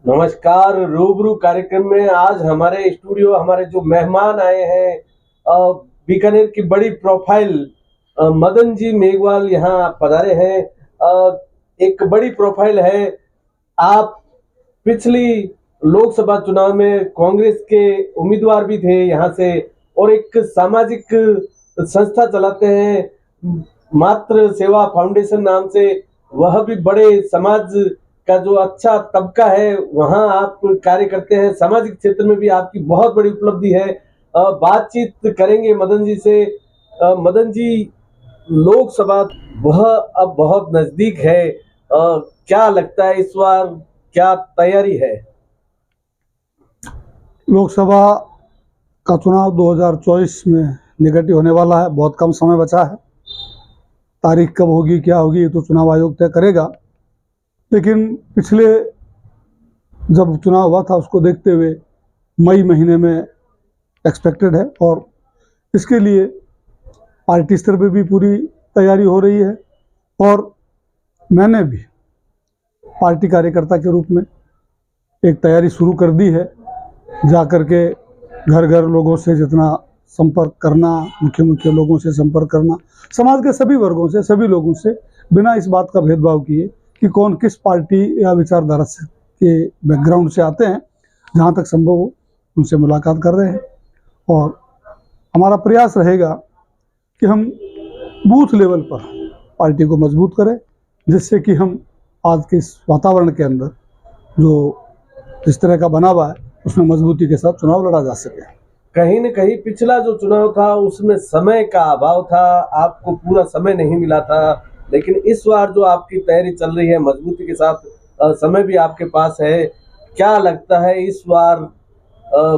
नमस्कार। रूबरू कार्यक्रम में आज हमारे स्टूडियो हमारे जो मेहमान आए हैं, बीकानेर की बड़ी प्रोफाइल मदन जी मेघवाल यहाँ पधारे हैं। एक बड़ी प्रोफाइल है। आप पिछली लोकसभा चुनाव में कांग्रेस के उम्मीदवार भी थे यहाँ से, और एक सामाजिक संस्था चलाते हैं मातृ सेवा फाउंडेशन नाम से। वह भी बड़े समाज का जो अच्छा तबका है वहां आप कार्य करते हैं। सामाजिक क्षेत्र में भी आपकी बहुत बड़ी उपलब्धि है। बातचीत करेंगे मदन जी से। मदन जी, लोकसभा वह अब बहुत नजदीक है। क्या लगता है इस बार क्या तैयारी है? लोकसभा का चुनाव 2024 में निकट होने वाला है। बहुत कम समय बचा है। तारीख कब होगी क्या होगी ये तो चुनाव आयोग तय करेगा, लेकिन पिछले जब चुनाव हुआ था उसको देखते हुए मई महीने में एक्सपेक्टेड है, और इसके लिए पार्टी स्तर पर भी पूरी तैयारी हो रही है। और मैंने भी पार्टी कार्यकर्ता के रूप में एक तैयारी शुरू कर दी है, जा कर के घर घर लोगों से जितना संपर्क करना, मुख्य लोगों से संपर्क करना, समाज के सभी वर्गों से, सभी लोगों से, बिना इस बात का भेदभाव किए कि कौन किस पार्टी या विचारधारा से के बैकग्राउंड से आते हैं, जहाँ तक संभव हो उनसे मुलाकात कर रहे हैं। और हमारा प्रयास रहेगा कि हम बूथ लेवल पर पार्टी को मजबूत करें, जिससे कि हम आज के इस वातावरण के अंदर जो जिस तरह का बना हुआ है उसमें मजबूती के साथ चुनाव लड़ा जा सके। कहीं न कहीं पिछला जो चुनाव था उसमें समय का अभाव था, आपको पूरा समय नहीं मिला था, लेकिन इस बार जो आपकी तैयारी चल रही है मजबूती के साथ, समय भी आपके पास है। क्या लगता है इस बार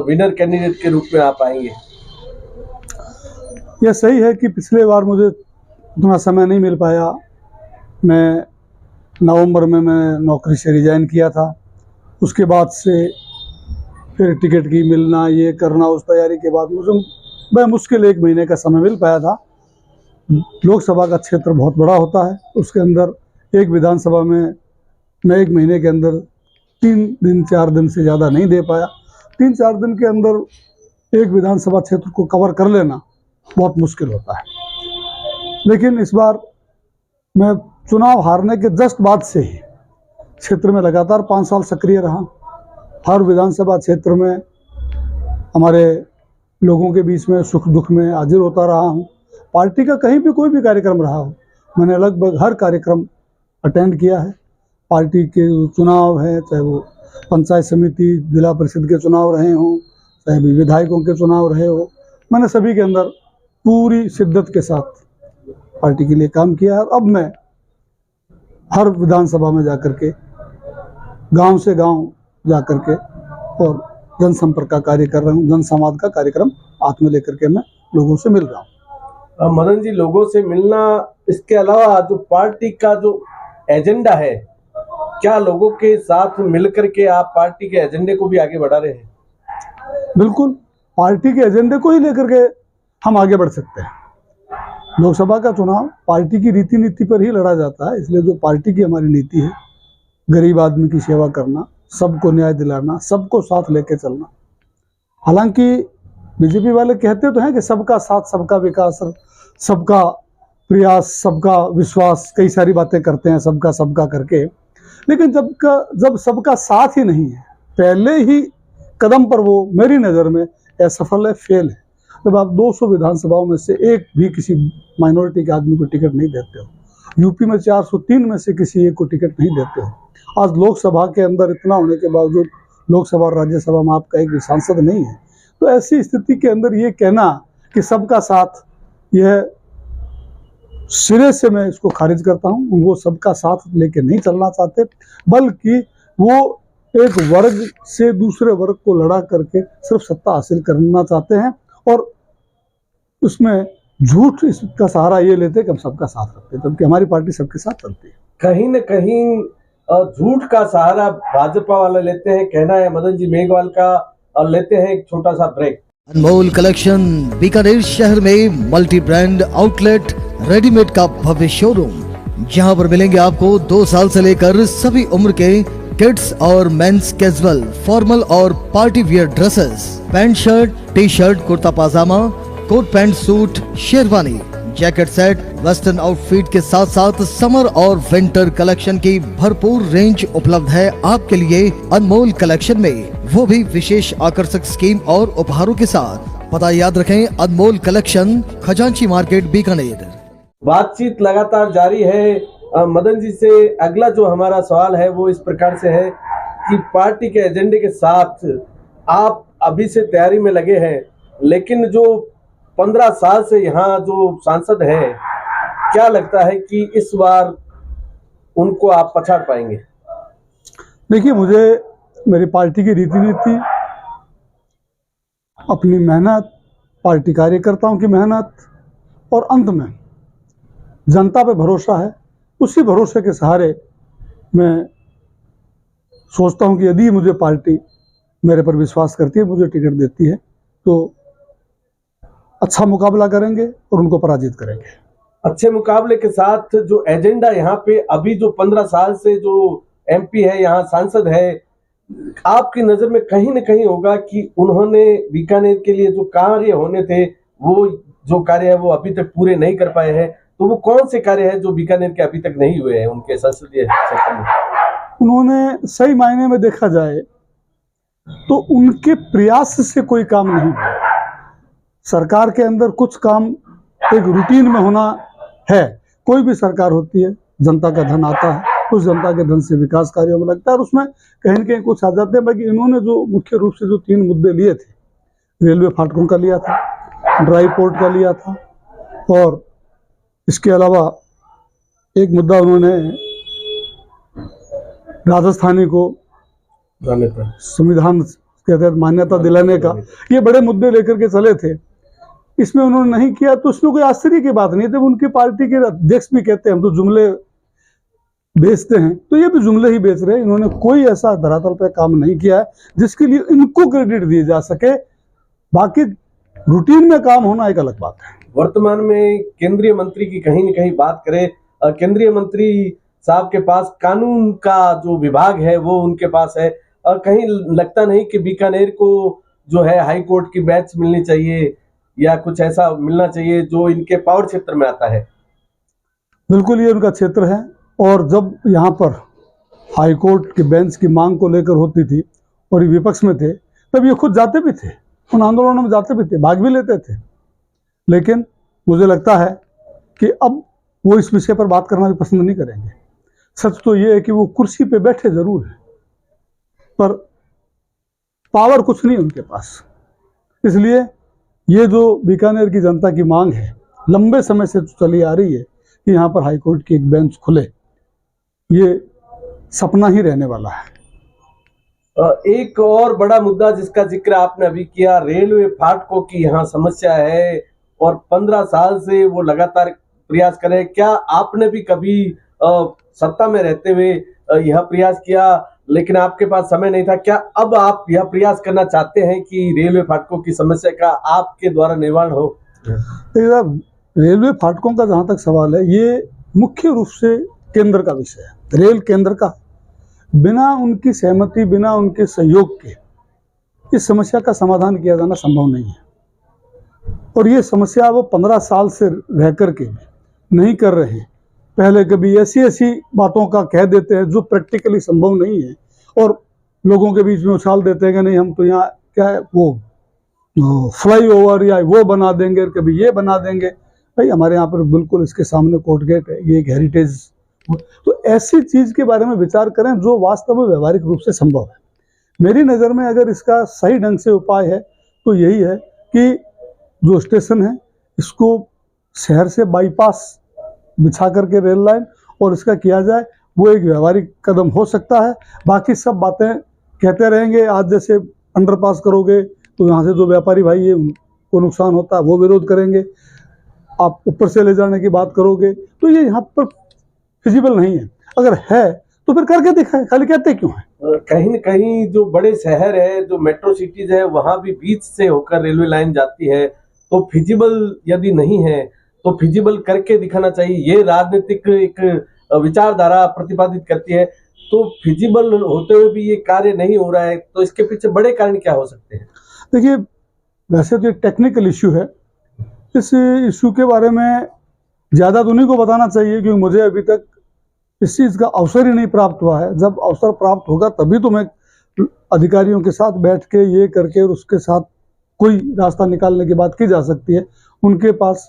विनर कैंडिडेट के रूप में आप आएंगे? यह सही है कि पिछले बार मुझे उतना समय नहीं मिल पाया। मैं नवंबर में मैं नौकरी से रिजाइन किया था। उसके बाद से फिर टिकट की मिलना, ये करना, उस तैयारी के बाद मुझे मुश्किल 1 महीने का समय मिल पाया था। लोकसभा का क्षेत्र बहुत बड़ा होता है, उसके अंदर एक विधानसभा में मैं 1 महीने के अंदर 3 दिन 4 दिन से ज़्यादा नहीं दे पाया। 3-4 दिन के अंदर एक विधानसभा क्षेत्र को कवर कर लेना बहुत मुश्किल होता है। लेकिन इस बार मैं चुनाव हारने के जस्ट बाद से ही क्षेत्र में लगातार 5 साल सक्रिय रहा। हर विधानसभा क्षेत्र में हमारे लोगों के बीच में सुख दुख में हाजिर होता रहा हूँ। पार्टी का कहीं भी कोई भी कार्यक्रम रहा हो, मैंने लगभग हर कार्यक्रम अटेंड किया है। पार्टी के चुनाव है, चाहे वो पंचायत समिति, जिला परिषद के चुनाव रहे हों, चाहे भी विधायकों के चुनाव रहे हो, मैंने सभी के अंदर पूरी शिद्दत के साथ पार्टी के लिए काम किया है। अब मैं हर विधानसभा में जाकर के, गांव से गांव जाकर के और जनसंपर्क का कार्य कर रहा हूँ। जनसंवाद का कार्यक्रम हाथ में लेकर के मैं लोगों से मिल रहा हूँ। मदन जी, लोगों से मिलना, इसके अलावा जो पार्टी का जो एजेंडा है, क्या लोगों के साथ मिलकर के आप पार्टी के एजेंडे को भी आगे बढ़ा रहे हैं? बिल्कुल, पार्टी के एजेंडे को ही लेकर के हम आगे बढ़ सकते हैं। लोकसभा का चुनाव पार्टी की रीति नीति पर ही लड़ा जाता है, इसलिए जो पार्टी की हमारी नीति है, गरीब आदमी की सेवा करना, सबको न्याय दिलाना, सबको साथ लेके चलना। हालांकि बीजेपी वाले कहते तो हैं कि सबका साथ, सबका विकास, सबका प्रयास, सबका विश्वास, कई सारी बातें करते हैं सबका करके, लेकिन जब सबका साथ ही नहीं है, पहले ही कदम पर वो मेरी नज़र में असफल है, फेल है। जब आप 200 विधानसभाओं में से एक भी किसी माइनॉरिटी के आदमी को टिकट नहीं देते हो, यूपी में 403 में से किसी एक को टिकट नहीं देते हो, आज लोकसभा के अंदर इतना होने के बावजूद लोकसभा और राज्यसभा में आपका एक भी सांसद नहीं है, तो ऐसी स्थिति के अंदर ये कहना कि सबका साथ, यह सिरे से मैं इसको खारिज करता हूँ। वो सबका साथ लेके नहीं चलना चाहते, बल्कि वो एक वर्ग से दूसरे वर्ग को लड़ा करके सिर्फ सत्ता हासिल करना चाहते हैं, और उसमें झूठ इसका सहारा ये लेते कि हम सबका साथ रखते हैं, जबकि हमारी पार्टी सबके साथ चलती है। कहीं न कहीं झूठ का सहारा भाजपा वाले लेते हैं, कहना है मदन जी मेघवाल का। और लेते हैं एक छोटा सा ब्रेक। अनमोल कलेक्शन, बीकानेर शहर में मल्टी ब्रांड आउटलेट, रेडीमेड का भव्य शोरूम, जहां पर मिलेंगे आपको 2 साल से लेकर सभी उम्र के किड्स और मेंस कैजुअल, फॉर्मल और party wear dresses, pant shirt, T shirt, kurta pajama, coat pant suit, sherwani, jacket set, western outfit के साथ साथ समर और विंटर कलेक्शन की भरपूर रेंज उपलब्ध है आपके लिए अनमोल कलेक्शन में, वो भी विशेष आकर्षक स्कीम और उपहारों के साथ। पता याद रखें, अनमोल कलेक्शन, खजांची मार्केट, बीकानेर। बातचीत लगातार जारी है। मदन जी से अगला जो हमारा सवाल है वो इस प्रकार से है कि पार्टी के एजेंडे के साथ आप अभी से तैयारी में लगे हैं, लेकिन जो 15 साल से यहाँ जो सांसद हैं, क्या लगता है कि इस बार उनको आप पछाड़ पाएंगे? देखिए, मुझे मेरी पार्टी की रीति नीति, अपनी मेहनत, पार्टी कार्यकर्ताओं की मेहनत और अंत में जनता पे भरोसा है। उसी भरोसे के सहारे मैं सोचता हूं कि यदि मुझे पार्टी मेरे पर विश्वास करती है, मुझे टिकट देती है, तो अच्छा मुकाबला करेंगे और उनको पराजित करेंगे। अच्छे मुकाबले के साथ जो एजेंडा यहाँ पे अभी जो 15 साल से जो एमपी है, यहाँ सांसद है, आपकी नजर में कहीं न कहीं होगा कि उन्होंने बीकानेर के लिए जो कार्य होने थे, वो जो कार्य है वो अभी तक पूरे नहीं कर पाए हैं। तो वो कौन से कार्य है जो बीकानेर के अभी तक नहीं हुए हैं उनके संसदीय क्षेत्र में? उन्होंने सही मायने में देखा जाए तो उनके प्रयास से कोई काम नहीं हुआ। सरकार के अंदर कुछ काम एक रूटीन में होना है। कोई भी सरकार होती है, जनता का धन आता है, उस जनता के धन से विकास कार्यों में लगता है और उसमें कहीं न कहीं कुछ आ जाते हैं। बाकी इन्होंने जो मुख्य रूप से जो 3 मुद्दे लिए थे, रेलवे फाटकों का लिया था, ड्राई पोर्ट का लिया था और इसके अलावा एक मुद्दा उन्होंने राजस्थानी को संविधान के तहत मान्यता दिलाने का, ये बड़े मुद्दे लेकर के चले थे। इसमें उन्होंने नहीं किया तो उसमें कोई आश्चर्य की बात नहीं। जब उनकी पार्टी के अध्यक्ष भी कहते हैं हम तो जुमले बेचते हैं, तो ये भी जुमले ही बेच रहे हैं। इन्होंने कोई ऐसा धरातल पे काम नहीं किया है जिसके लिए इनको क्रेडिट दिए जा सके। बाकी रूटीन में काम होना एक अलग बात है। वर्तमान में केंद्रीय मंत्री की कहीं न कहीं बात करें, केंद्रीय मंत्री साहब के पास कानून का जो विभाग है वो उनके पास है, और कहीं लगता नहीं कि बीकानेर को जो है हाई कोर्ट की बेंच मिलनी चाहिए या कुछ ऐसा मिलना चाहिए जो इनके पावर क्षेत्र में आता है? बिल्कुल, ये उनका क्षेत्र है और जब यहाँ पर हाई कोर्ट की बेंच की मांग को लेकर होती थी और ये विपक्ष में थे, तब ये खुद जाते भी थे, उन आंदोलनों में जाते भी थे, भाग भी लेते थे। लेकिन मुझे लगता है कि अब वो इस विषय पर बात करना भी पसंद नहीं करेंगे। सच तो ये है कि वो कुर्सी पे बैठे जरूर हैं, पर पावर कुछ नहीं उनके पास। इसलिए ये जो बीकानेर की जनता की मांग है, लंबे समय से चली आ रही है कि यहाँ पर हाई कोर्ट की एक बेंच खुले, ये सपना ही रहने वाला है। एक और बड़ा मुद्दा जिसका जिक्र आपने अभी किया, रेलवे फाटकों की यहाँ समस्या है और 15 साल से वो लगातार प्रयास कर रहे हैं। क्या आपने भी कभी सत्ता में रहते हुए यह प्रयास किया, लेकिन आपके पास समय नहीं था? क्या अब आप यह प्रयास करना चाहते हैं कि रेलवे फाटकों की समस्या का आपके द्वारा निवारण हो? रेलवे फाटकों का जहाँ तक सवाल है, ये मुख्य रूप से केंद्र का विषय है, रेल केंद्र का। बिना उनकी सहमति, बिना उनके सहयोग के इस समस्या का समाधान किया जाना संभव नहीं है। और ये समस्या वो 15 साल से रह करके भी नहीं कर रहे हैं। पहले कभी ऐसी ऐसी बातों का कह देते हैं जो प्रैक्टिकली संभव नहीं है और लोगों के बीच में उछाल देते हैं कि नहीं हम तो यहाँ क्या है वो फ्लाईओवर या वो बना देंगे, कभी ये बना देंगे। भाई हमारे यहाँ पर बिल्कुल इसके सामने कोर्ट गेट है, ये एक हेरिटेज। तो ऐसी चीज के बारे में विचार करें जो वास्तव में व्यवहारिक रूप से संभव है। मेरी नज़र में अगर इसका सही ढंग से उपाय है तो यही है कि जो स्टेशन है इसको शहर से बाईपास बिछा करके रेल लाइन और इसका किया जाए, वो एक व्यवहारिक कदम हो सकता है। बाकी सब बातें कहते रहेंगे। आज जैसे अंडरपास करोगे तो यहाँ से जो व्यापारी भाई है उनको नुकसान होता है, वो विरोध करेंगे। आप ऊपर से ले जाने की बात करोगे तो ये यहाँ पर फिजिबल नहीं है। अगर है तो फिर करके दिखाएं, खाली कहते क्यों है? कहीं न कहीं जो बड़े शहर है, जो मेट्रो सिटीज है, वहां भी बीच से होकर रेलवे लाइन जाती है, तो फिजिबल यदि नहीं है तो फिजिबल करके दिखाना चाहिए। ये राजनीतिक एक विचारधारा प्रतिपादित करती है। तो फिजिबल होते हुए भी ये कार्य नहीं हो रहा है, तो इसके पीछे बड़े कारण क्या हो सकते हैं? देखिए, वैसे तो एक टेक्निकल इश्यू है। इस इश्यू के बारे में ज़्यादा तो उन्हीं को बताना चाहिए, क्योंकि मुझे अभी तक इस चीज़ का अवसर ही नहीं प्राप्त हुआ है। जब अवसर प्राप्त होगा तभी तो मैं अधिकारियों के साथ बैठ के ये करके और उसके साथ कोई रास्ता निकालने की बात की जा सकती है। उनके पास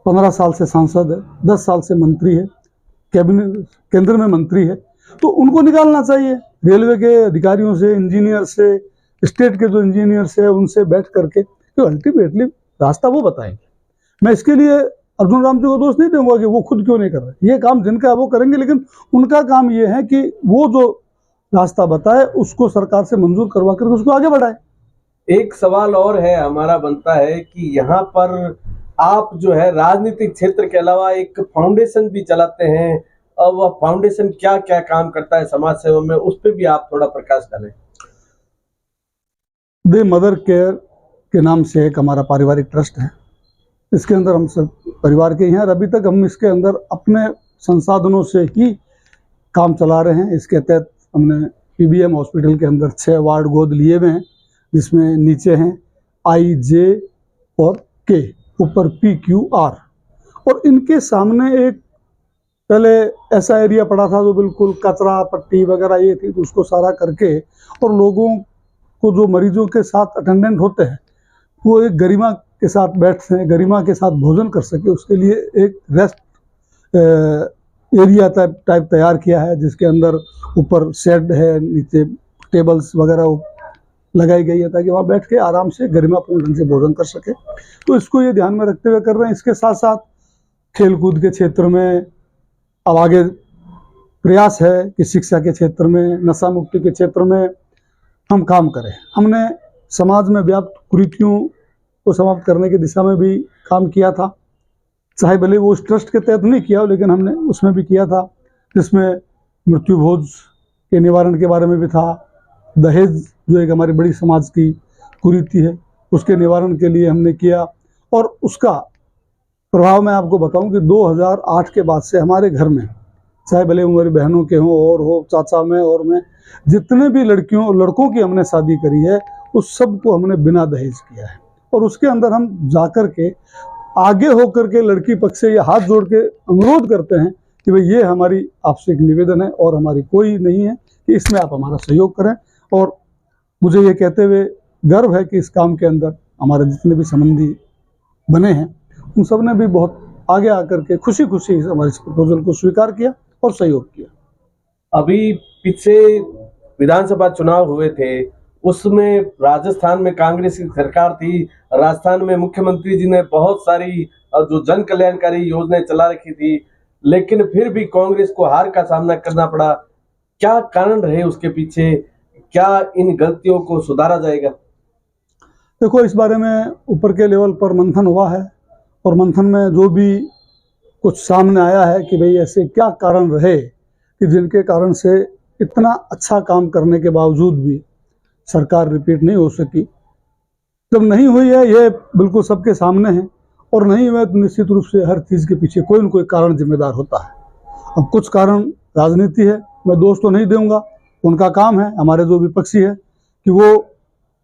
15 साल से सांसद है, 10 साल से मंत्री है, कैबिनेट केंद्र में मंत्री है, तो उनको निकालना चाहिए। रेलवे के अधिकारियों से, इंजीनियर से, स्टेट के जो इंजीनियर्स है उनसे बैठ करके, तो अल्टीमेटली रास्ता वो बताएंगे। मैं इसके लिए अर्जुन राम जी को दोष नहीं दूंगा कि वो खुद क्यों नहीं कर रहे। ये काम जिनका है वो करेंगे, लेकिन उनका काम ये है कि वो जो रास्ता बताए उसको सरकार से मंजूर करवा कर उसको आगे बढ़ाए। एक सवाल और है हमारा बनता है कि यहाँ पर आप जो है राजनीतिक क्षेत्र के अलावा एक फाउंडेशन भी चलाते हैं, और वह फाउंडेशन क्या क्या काम करता है समाज सेवा में, उस पर भी आप थोड़ा प्रकाश डालें। दे मदर केयर के नाम से एक हमारा पारिवारिक ट्रस्ट है। इसके अंदर हम सब परिवार के हैं और अभी तक हम इसके अंदर अपने संसाधनों से ही काम चला रहे हैं। इसके तहत हमने पीबीएम हॉस्पिटल के अंदर 6 वार्ड गोद लिए हुए हैं, जिसमें नीचे हैं IJ और K, ऊपर PQR। और इनके सामने एक पहले ऐसा एरिया पड़ा था जो बिल्कुल कचरा पट्टी वगैरह ये थी, तो उसको सारा करके और लोगों को, जो मरीजों के साथ अटेंडेंट होते हैं, वो एक गरिमा के साथ बैठ सकें, गरिमा के साथ भोजन कर सके, उसके लिए एक रेस्ट एरिया टाइप तैयार किया है, जिसके अंदर ऊपर शेड है, नीचे टेबल्स वगैरह लगाई गई है ताकि वहाँ बैठ के आराम से गरिमापूर्ण ढंग से भोजन कर सके। तो इसको ये ध्यान में रखते हुए कर रहे हैं। इसके साथ साथ खेलकूद के क्षेत्र में अब आगे प्रयास है कि शिक्षा के क्षेत्र में, नशा मुक्ति के क्षेत्र में हम काम करें। हमने समाज में व्याप्त कुरीतियों को समाप्त करने की दिशा में भी काम किया था, चाहे भले वो उस ट्रस्ट के तहत नहीं किया हो, लेकिन हमने उसमें भी किया था, जिसमें मृत्यु भोज के निवारण के बारे में भी था। दहेज जो एक हमारी बड़ी समाज की कुरीति है, उसके निवारण के लिए हमने किया। और उसका प्रभाव मैं आपको बताऊं कि 2008 के बाद से हमारे घर में, चाहे भले हमारी बहनों के हों और हो, चाचा में और मैं, जितने भी लड़कियों और लड़कों की हमने शादी करी है, उस सब को हमने बिना दहेज किया है। और उसके अंदर हम जाकर के आगे होकर के लड़की पक्ष से ये हाथ जोड़ के अनुरोध करते हैं कि भाई ये हमारी आपसे एक निवेदन है और हमारी कोई नहीं है कि इसमें आप हमारा सहयोग करें। और मुझे ये कहते हुए गर्व है कि इस काम के अंदर हमारे जितने भी संबंधी बने हैं, उन सब ने भी बहुत आगे आकर के खुशी खुशी हमारे इस प्रपोजल को स्वीकार किया और सहयोग किया। अभी पीछे विधानसभा चुनाव हुए थे, उसमें राजस्थान में कांग्रेस की सरकार थी, राजस्थान में मुख्यमंत्री जी ने बहुत सारी जो जन कल्याणकारी योजनाएं चला रखी थी, लेकिन फिर भी कांग्रेस को हार का सामना करना पड़ा। क्या कारण रहे उसके पीछे? क्या इन गलतियों को सुधारा जाएगा? देखो, इस बारे में ऊपर के लेवल पर मंथन हुआ है और मंथन में जो भी कुछ सामने आया है कि भाई ऐसे क्या कारण रहे कि जिनके कारण से इतना अच्छा काम करने के बावजूद भी सरकार रिपीट नहीं हो सकी। जब नहीं हुई है, ये बिल्कुल सबके सामने है, और नहीं हुआ तो निश्चित रूप से हर चीज़ के पीछे कोई न कोई कारण जिम्मेदार होता है। अब कुछ कारण राजनीति है, मैं दोष तो नहीं दूंगा, उनका काम है, हमारे जो विपक्षी है कि वो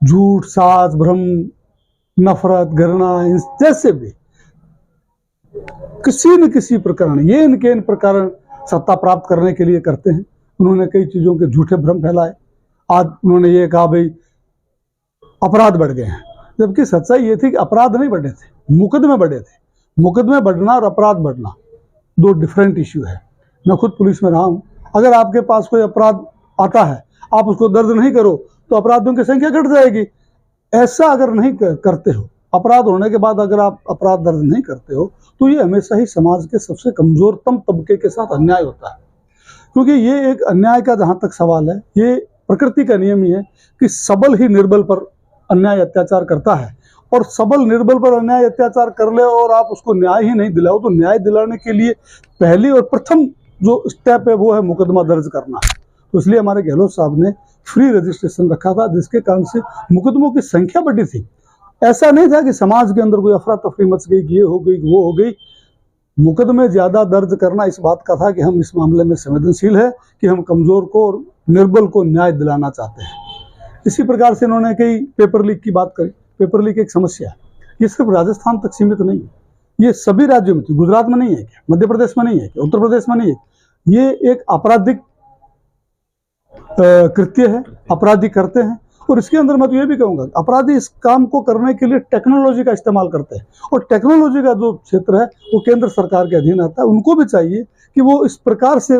झूठ, साज, भ्रम, नफरत, घृणा, जैसे भी किसी न किसी प्रकरण, ये इनके इन प्रकरण सत्ता प्राप्त करने के लिए करते हैं। उन्होंने कई चीज़ों के झूठे भ्रम फैलाए। आज उन्होंने ये कहा भाई अपराध बढ़ गए हैं, जबकि सच्चाई ये थी कि अपराध नहीं बढ़े थे, मुकदमे बढ़े थे। मुकदमे बढ़ना और अपराध बढ़ना दो डिफरेंट इश्यू है। मैं खुद पुलिस में रहा हूँ। अगर आपके पास कोई अपराध आता है, आप उसको दर्ज नहीं करो तो अपराधियों की संख्या घट जाएगी। ऐसा अगर नहीं करते हो, अपराध होने के बाद अगर आप अपराध दर्ज नहीं करते हो, तो ये हमेशा ही समाज के सबसे कमजोरतम तबके के साथ अन्याय होता है। क्योंकि ये एक अन्याय का जहाँ तक सवाल है, ये प्रकृति का नियम ही है कि सबल ही निर्बल पर अन्याय अत्याचार करता है, और सबल निर्बल पर अन्याय अत्याचार कर ले और आप उसको न्याय ही नहीं दिलाओ, तो न्याय दिलाने के लिए पहली और प्रथम जो स्टेप है वो है मुकदमा दर्ज करना। तो इसलिए हमारे गहलोत साहब ने फ्री रजिस्ट्रेशन रखा था, जिसके कारण से मुकदमों की संख्या बढ़ी थी। ऐसा नहीं था कि समाज के अंदर कोई अफरा तफरी मच गई, ये हो गई, वो हो गई। मुकदमे ज़्यादा दर्ज करना इस बात का था कि हम इस मामले में संवेदनशील है, कि हम कमज़ोर को और निर्बल को न्याय दिलाना चाहते हैं। इसी प्रकार से इन्होंने कई पेपर लीक की बात करी। पेपर लीक एक समस्या है, ये सिर्फ राजस्थान तक सीमित नहीं है, ये सभी राज्यों में थी। गुजरात में नहीं है क्या, मध्य प्रदेश में नहीं है क्या, उत्तर प्रदेश में नहीं है। ये एक आपराधिक कृत्य है, अपराधी करते हैं। और इसके अंदर मैं तो ये भी कहूँगा, अपराधी इस काम को करने के लिए टेक्नोलॉजी का इस्तेमाल करते हैं, और टेक्नोलॉजी का जो क्षेत्र है वो केंद्र सरकार के अधीन आता है। उनको भी चाहिए कि वो इस प्रकार से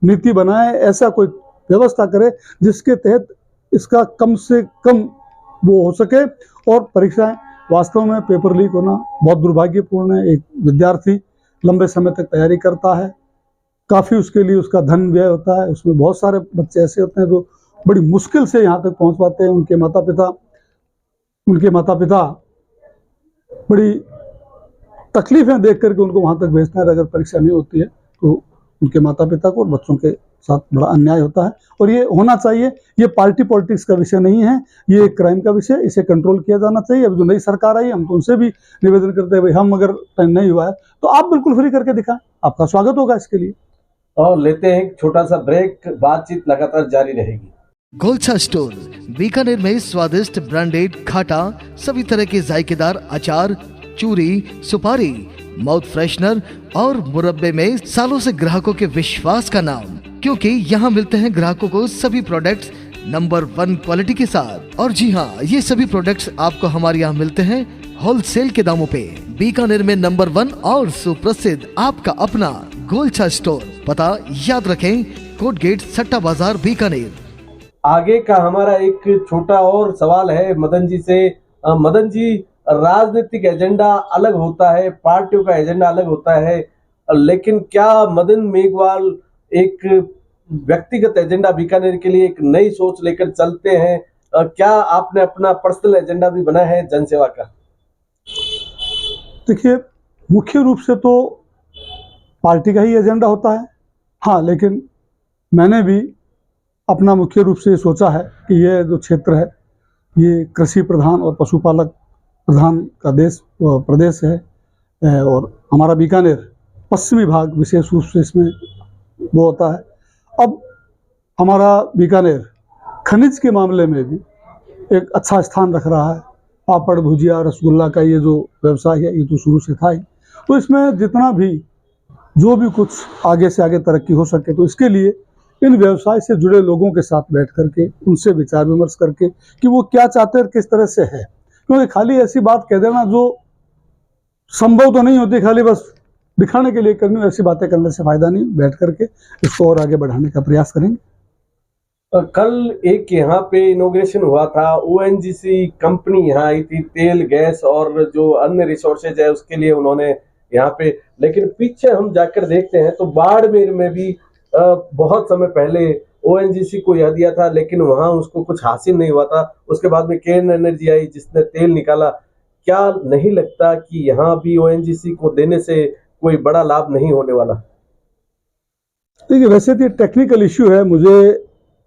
नीति बनाए, ऐसा कोई व्यवस्था करे जिसके तहत इसका कम से कम वो हो सके। और परीक्षाएं, वास्तव में पेपर लीक होना बहुत दुर्भाग्यपूर्ण है। एक विद्यार्थी लंबे समय तक तैयारी करता है, काफ़ी उसके लिए उसका धन व्यय होता है, उसमें बहुत सारे बच्चे ऐसे होते हैं जो बड़ी मुश्किल से यहाँ तक पहुँच पाते हैं। उनके माता पिता बड़ी तकलीफें देख करके उनको वहाँ तक भेजते हैं। अगर परीक्षा नहीं होती है तो उनके माता पिता को और बच्चों के साथ बड़ा अन्याय होता है, और ये होना चाहिए। ये पार्टी पॉलिटिक्स का विषय नहीं है, ये एक क्राइम का विषय, इसे कंट्रोल किया जाना चाहिए। अब जो नई सरकार आई, हम तो उनसे भी निवेदन करते हैं, भाई हम अगर टाइम नहीं हुआ है तो आप बिल्कुल फ्री करके दिखाएं, आपका स्वागत होगा इसके लिए। और लेते हैं एक छोटा सा ब्रेक, बातचीत लगातार जारी रहेगी। गोलछा स्टोर बीकानेर में स्वादिष्ट ब्रांडेड खाटा, सभी तरह के जायकेदार अचार, चूरी, सुपारी, माउथ फ्रेशनर और मुरब्बे में सालों से ग्राहकों के विश्वास का नाम, क्योंकि यहाँ मिलते हैं ग्राहकों को सभी प्रोडक्ट्स नंबर 1 क्वालिटी के साथ। और जी हाँ, ये सभी प्रोडक्ट्स आपको हमारे यहाँ मिलते हैं होलसेल के दामों पे। बीकानेर में नंबर 1 और सुप्रसिद्ध आपका अपना गोलछा स्टोर, पता याद रखें, कोट गेट, सट्टा बाजार, बीकानेर। आगे का हमारा एक छोटा और सवाल है मदन जी से। मदन जी, राजनीतिक एजेंडा अलग होता है, पार्टियों का एजेंडा अलग होता है, लेकिन क्या मदन मेघवाल एक व्यक्तिगत एजेंडा बीकानेर के लिए एक नई सोच लेकर चलते हैं? क्या आपने अपना पर्सनल एजेंडा भी बनाया है जनसेवा का? देखिए, मुख्य रूप से तो पार्टी का ही एजेंडा होता है, हाँ, लेकिन मैंने भी अपना मुख्य रूप से ये सोचा है कि ये जो क्षेत्र है ये कृषि प्रधान और पशुपालक प्रधान का प्रदेश है, और हमारा बीकानेर पश्चिमी भाग विशेष रूप से इसमें वो होता है। अब हमारा बीकानेर खनिज के मामले में भी एक अच्छा स्थान रख रहा है। पापड़, भुजिया, रसगुल्ला का ये जो व्यवसाय है, ये तो शुरू से था ही। तो इसमें जितना भी जो भी कुछ आगे से आगे तरक्की हो सके, तो इसके लिए इन व्यवसाय से जुड़े लोगों के साथ बैठ करके उनसे विचार विमर्श करके कि वो क्या चाहते हैं, किस तरह से है। क्योंकि खाली ऐसी बात कह देना जो संभव तो नहीं होती, खाली बस दिखाने के लिए करनी, ऐसी बातें करने से फायदा नहीं। बैठ करके इसको और आगे बढ़ाने का प्रयास करेंगे। कल एक यहाँ पे इनॉग्रेशन हुआ था, ओएनजीसी कंपनी यहाँ आई थी, तेल, गैस और जो अन्य रिसोर्सेज है उसके लिए उन्होंने यहाँ पे, लेकिन पीछे हम जाकर देखते हैं तो बाड़मेर में भी बहुत समय पहले ओएनजीसी को यह दिया था, लेकिन वहां उसको कुछ हासिल नहीं हुआ था। उसके बाद में केन एनर्जी आई जिसने तेल निकाला। क्या नहीं लगता कि यहाँ भी ओएनजीसी को देने से कोई बड़ा लाभ नहीं होने वाला? देखिए, वैसे तो टेक्निकल इश्यू है, मुझे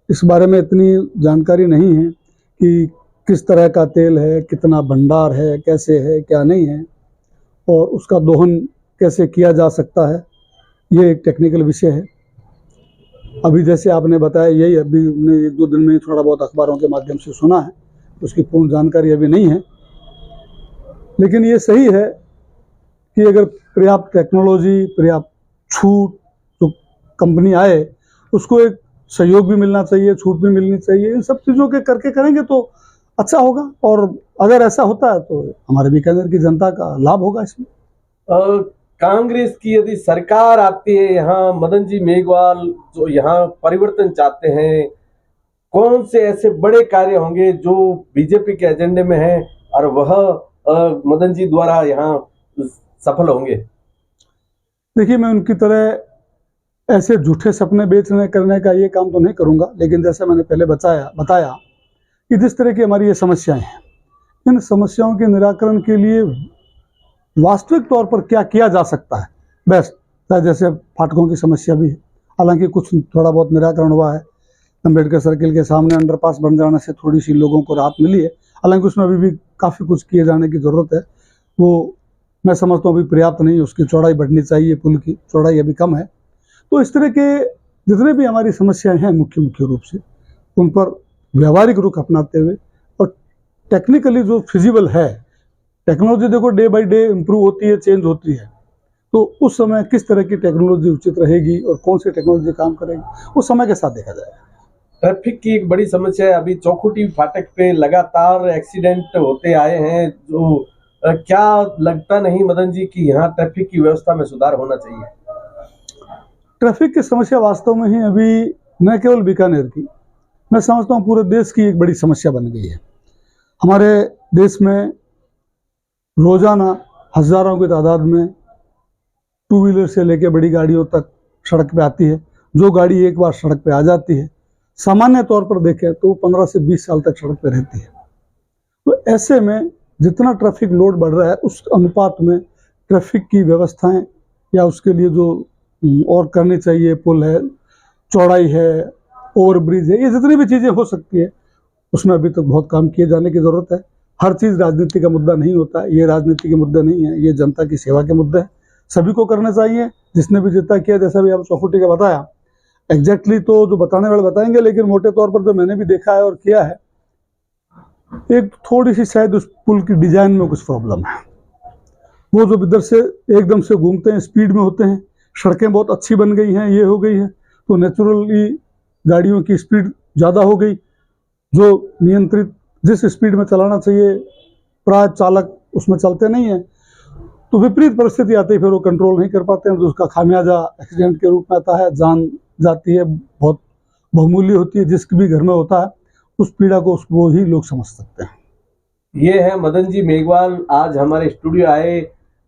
इस बारे में इतनी जानकारी नहीं है कि किस तरह का तेल है, कितना भंडार है, कैसे है, क्या नहीं है, और उसका दोहन कैसे किया जा सकता है, ये एक टेक्निकल विषय है। अभी जैसे आपने बताया, यही अभी हमने 1-2 दिन में थोड़ा बहुत अखबारों के माध्यम से सुना है, उसकी पूर्ण जानकारी अभी नहीं है। लेकिन ये सही है कि अगर पर्याप्त टेक्नोलॉजी, पर्याप्त छूट जो कंपनी आए, उसको एक सहयोग भी मिलना चाहिए, छूट भी मिलनी चाहिए। इन सब चीज़ों के करके करेंगे तो अच्छा होगा, और अगर ऐसा होता है तो हमारे बीकानेर की जनता का लाभ होगा इसमें। कांग्रेस की यदि सरकार आती है यहाँ, मदन जी मेघवाल जो यहाँ परिवर्तन चाहते हैं, कौन से ऐसे बड़े कार्य होंगे जो बीजेपी के एजेंडे में है और वह मदन जी द्वारा यहाँ सफल होंगे? देखिए, मैं उनकी तरह ऐसे झूठे सपने बेचने करने का ये काम तो नहीं करूँगा, लेकिन जैसे मैंने पहले बताया कि जिस तरह की हमारी ये समस्याएं हैं, इन समस्याओं के निराकरण के लिए वास्तविक तौर पर क्या किया जा सकता है बेस्ट, जैसे फाटकों की समस्या भी है, हालांकि कुछ थोड़ा बहुत निराकरण हुआ है। अम्बेडकर सर्किल के सामने अंडरपास बन जाने से थोड़ी सी लोगों को राहत मिली है, हालांकि उसमें अभी भी काफ़ी कुछ किए जाने की ज़रूरत है। वो मैं समझता हूँ अभी पर्याप्त नहीं, उसकी चौड़ाई बढ़नी चाहिए, पुल की चौड़ाई अभी कम है। तो इस तरह के जितने भी हमारी समस्याएं हैं मुख्य रूप से, उन पर व्यवहारिक रुख अपनाते हुए और टेक्निकली जो फिजिबल है, टेक्नोलॉजी देखो डे बाय डे इम्प्रूव होती है, चेंज होती है, तो उस समय किस तरह की टेक्नोलॉजी उचित रहेगी और कौन सी टेक्नोलॉजी काम करेगी, वो समय के साथ देखा जाएगा। ट्रैफिक की एक बड़ी समस्या है। अभी चौखुटी फाटक पे लगातार एक्सीडेंट होते आए हैं, जो क्या लगता नहीं मदन जी कि यहाँ ट्रैफिक की व्यवस्था में सुधार होना चाहिए? ट्रैफिक की समस्या वास्तव में ही अभी न केवल बीकानेर की, मैं समझता हूँ पूरे देश की एक बड़ी समस्या बन गई है। हमारे देश में रोजाना हजारों की तादाद में टू व्हीलर से लेकर बड़ी गाड़ियों तक सड़क पे आती है। जो गाड़ी एक बार सड़क पे आ जाती है, सामान्य तौर पर देखें तो 15 से 20 साल तक सड़क पे रहती है। तो ऐसे में जितना ट्रैफिक लोड बढ़ रहा है, उस अनुपात में ट्रैफिक की व्यवस्थाएं या उसके लिए जो और करनी चाहिए, पुल है, चौड़ाई है, ओवरब्रिज है, ये जितनी भी चीज़ें हो सकती है, उसमें अभी तक बहुत काम किए जाने की ज़रूरत है। हर चीज़ राजनीति का मुद्दा नहीं होता, ये राजनीति के मुद्दे नहीं है, ये जनता की सेवा के मुद्दे हैं। सभी को करना चाहिए, जिसने भी जितना किया, जैसा भी आप चौखुटी का बताया, एग्जैक्टली तो जो बताने वाले बताएंगे, लेकिन मोटे तौर पर जो मैंने भी देखा है और किया है, एक थोड़ी सी शायद उस पुल की डिजाइन में कुछ प्रॉब्लम है। वो जो इधर से एकदम से घूमते हैं, स्पीड में होते हैं, सड़कें बहुत अच्छी बन गई हैं, ये हो गई है, तो नेचुरली गाड़ियों की स्पीड ज़्यादा हो गई, जो नियंत्रित जिस स्पीड में चलाना चाहिए प्राय चालक उसमें चलते नहीं है, तो विपरीत परिस्थिति आती है, फिर वो कंट्रोल नहीं कर पाते हैं, तो उसका खामियाजा एक्सीडेंट के रूप में आता है, जान जाती है, बहुत बहुमूल्य होती है, जिसके भी घर में होता है, उस पीड़ा को उसको ही लोग समझ सकते हैं। ये है मदन जी मेघवाल, आज हमारे स्टूडियो आए,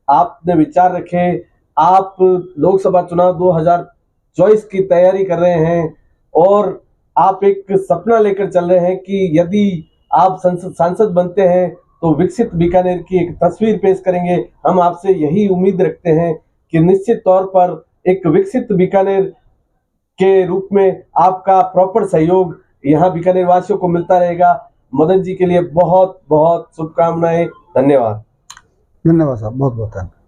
आपने विचार रखे। आप लोकसभा चुनाव 2024 की तैयारी कर रहे हैं और आप एक सपना लेकर चल रहे हैं कि यदि आप सांसद बनते हैं तो विकसित बीकानेर की एक तस्वीर पेश करेंगे। हम आपसे यही उम्मीद रखते हैं कि निश्चित तौर पर एक विकसित बीकानेर के रूप में आपका प्रॉपर सहयोग यहाँ बीकानेर वासियों को मिलता रहेगा। मदन जी के लिए बहुत बहुत शुभकामनाएं। धन्यवाद। धन्यवाद साहब, बहुत बहुत धन्यवाद।